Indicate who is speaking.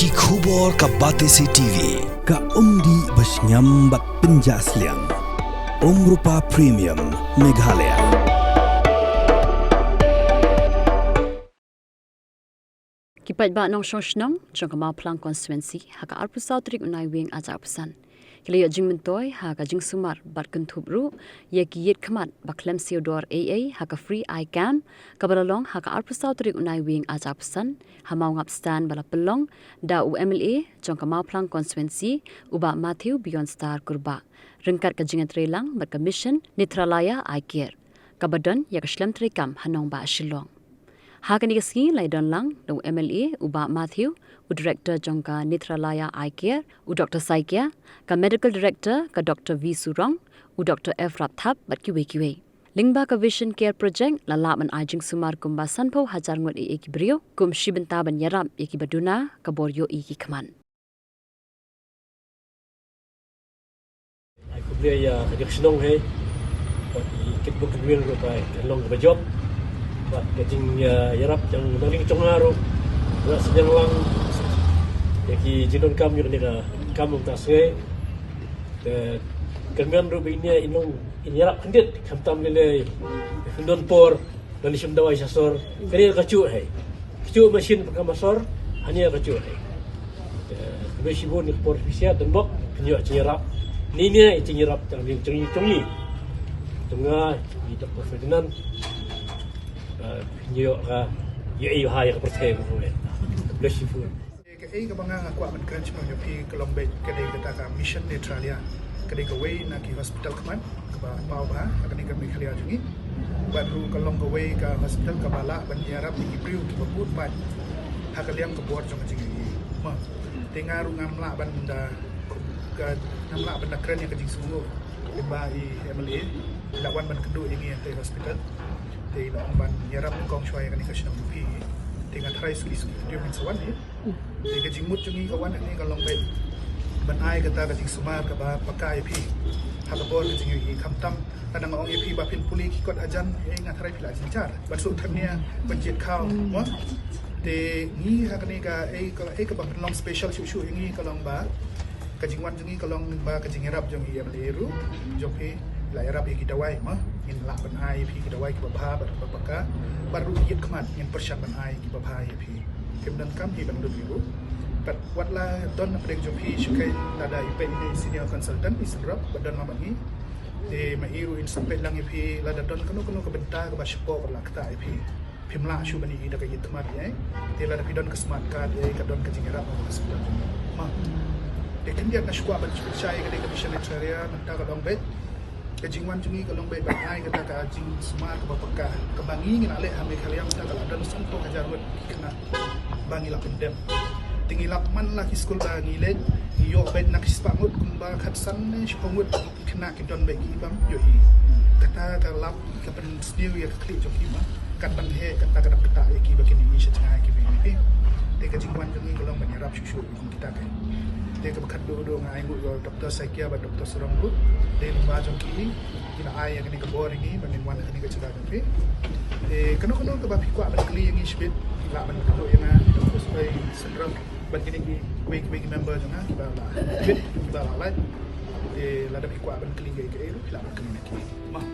Speaker 1: Ki khubor ka Batesi TV
Speaker 2: ka umdi basnyam bat penjaslian Rupa Premium Meghalaya.
Speaker 3: Kipat ba nong sosnong jong kamau plang konstituensi haka arpusau trik unai wing ajar pesan. Kila jing mentoy haka jing sumar bat kentup ru ye kiyit khamat baklem Theodore AA haka free icam kabalalong haka arpusau trik unai wing ajar pesan hamau ngap stand bala pelong da UMLA jong kamau plang konstituensi uba Matthew Beyond Star kurba rengkat ka jingat relang bat commission Netralaya Aikir kabadan ya kaslem trikam hanong ba Shillong. Hakani kasi laidon lang do MLA uba Matthew u director jongka Netralaya Eye Care u Dr. Saikia ka medical director ka Dr. V Surong u Dr. F Rapthap bat kiwe lingba ka vision care project lalaman ajing sumar kumba sanpo hajar ngot e kibrio kum shibenta ban yaram e kibaduna ka boryo e kikman
Speaker 4: ai kublia ya ka snong he wat ikit bu kwil ro pai long ba job buat kajing yarap yang naling congaro buat sedang lang yaki jinon kam yun nika kam tasngai kamian rubi ini inong yarap kendit kamtam lele non por dan isim dawai sasor kani kacu hai kacu mesin pakamasor hanya kacu hai besibun por fisia dan bok penyo cirap ni cirap yang cengi tengah di Dr. Ferdinand New York UAE high percaya boleh bless you for
Speaker 5: ke banga aku aman crunch mo pi Colombe kedai kata mission Netralia kedai ke way na ki hospital kaman ke pau ba kedai ke Meghalaya jungi baru kalong ke way ke hospital ke bala ban yarap di priu ki babut pat hakaliam ke bor jong jingi ma tengaru ngamla ban da ke ngamla ban kren yang kejing semua ba i MLA lawan ban kedu ini te hospital di ban yarap kong chwai kan ikasih nak pi dengan try ski dia min sawan ni di kajing mut jungi kawan ni kalong baik ban ai kata kajing sumar ka ba pakai pi hakabor kajing i kamtam kadang ong pi ba pin puli ki kot ajan ngat try pila jincar ban su thania banjit kau mo de ni hakani ka ka ba long special shu ini kalong ba kajing wan jungi kalong ba kajing yarap jungi ya meleru jopi la yarap ki dawai ma in la ban ai pi ki dawai ki babha bat babaka baru yit khamat in persyan ban ai ki babha ya pi kemdan kam hi ban dulu but what la don prek jo pi shukai tada ipe ni senior consultant israp badan mamat ni de mairu in sampai lang pi la don kanu ke benta ke baspo per la kata pi pimla shu bani ida ka yit khamat ye de la pi don ke smart card ye ka don ke jingira hospital ma de kendia na shukwa ban chai ke de mission area nanta ka dong bet kejingwan jungi kalong baik bangai kata ka jing semar ke bapaka ke bangi ngin ale ame kalian kata kalau dan santo hajar wet kena bangi la pendem tinggi lakman la ki skul bangi le yo bet nak spamut kumba khatsan ne shpamut kena ki don baik bang yo i kata ka lap ka pen sniu ya kli jo ki ma katan he kata kata ki bakin ni shachai ki bi de kejingwan jungi kalong banyarap shushu kita kan dia kebekat dulu ngai ngut Dr. Saikia dan Dr. Suronggut dia lumba jongki kina ai yang ni kebor ini bangin wan ni ke cerita tapi kanu ke bapi ku abad kli yang isbit kila ban kado yang Dr. Sai sendrom ban kini ki week member jona kita la bit kita la la lada pi ku abad kli ke kila ban kli ki mah